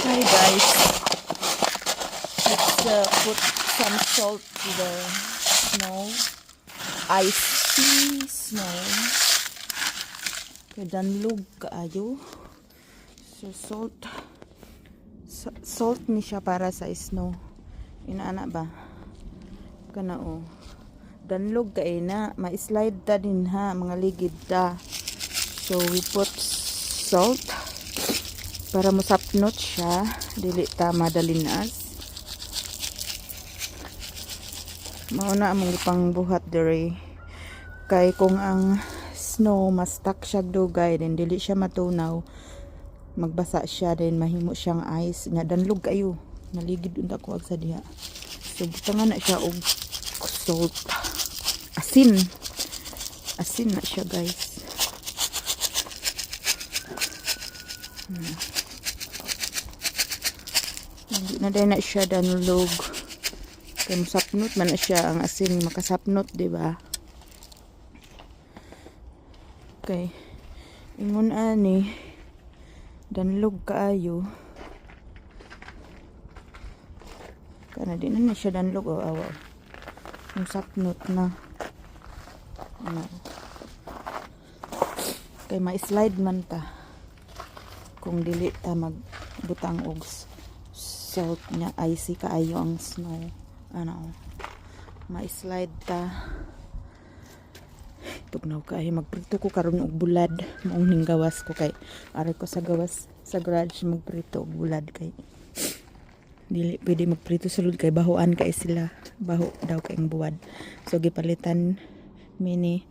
Hi guys, let's put some salt to the snow, icy snow. Kaya danlog kaayo. So salt ni siya para sa snow. Inaana ba? Kana o. Danlog kay na, ma-slide ta din ha, mga ligid ta. So we put salt para musapnot siya, dili ta madalinas. Mauna among ipang buhat diri. Kay kung ang snow mas stuck siya dugay, then dili siya matunaw, magbasa siya, then mahimo siyang ice. Nga danlog kayo, naligid unta ko sa diha. So butangan na siya og salt. Asin na siya guys. Hindi na din na siya danlog. Kaya masapnot man na siya, ang asin makasapnot, diba? Okay. Ingon ani, danlog kaayo. Kana din na siya danlog, o awa. Masapnot na. Kay ma-slide man ta kung dili ta magbutang og salt nya, icy kaayo ang snow. Ma-slide ta. Tugnaw kay magprito ko karon og bulad, maong ning gawas ko kay aray ko sa gawas sa garage magprito og bulad kay dili pwede magprito sulod kay bahoan kay sila, baho daw kay ang buwad. So gipalitan mini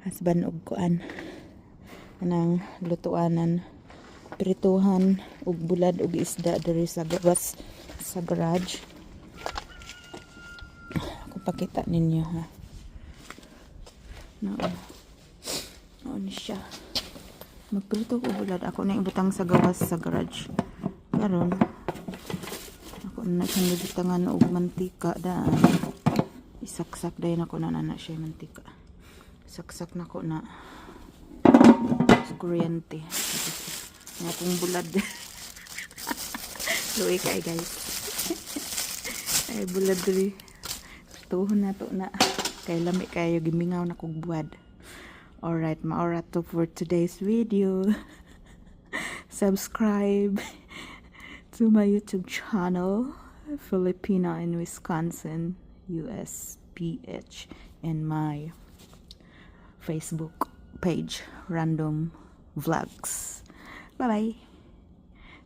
husband og kuan anang lutuanan, prituhan og bulad og isda diri sa gawas sa garage. Ako pakita ninyo ha. Ano siya, magprito ko bulad. Ako na ibutang sa gawas sa garage karon. Ako na siyang gibutangan og mantika daan. Isaksak dayon ako na siya mantika. Saksak na ko na sa kuryente. Nga akong bulad. Luwi kay guys. Ay bulad diri. Tuhon na to na. Kay lami kayo gimingaw na kog buwad. Alright, maora to for today's video. Subscribe to my YouTube channel, Filipina in Wisconsin, USPH, and my Facebook page, Random Vlogs. Bye bye.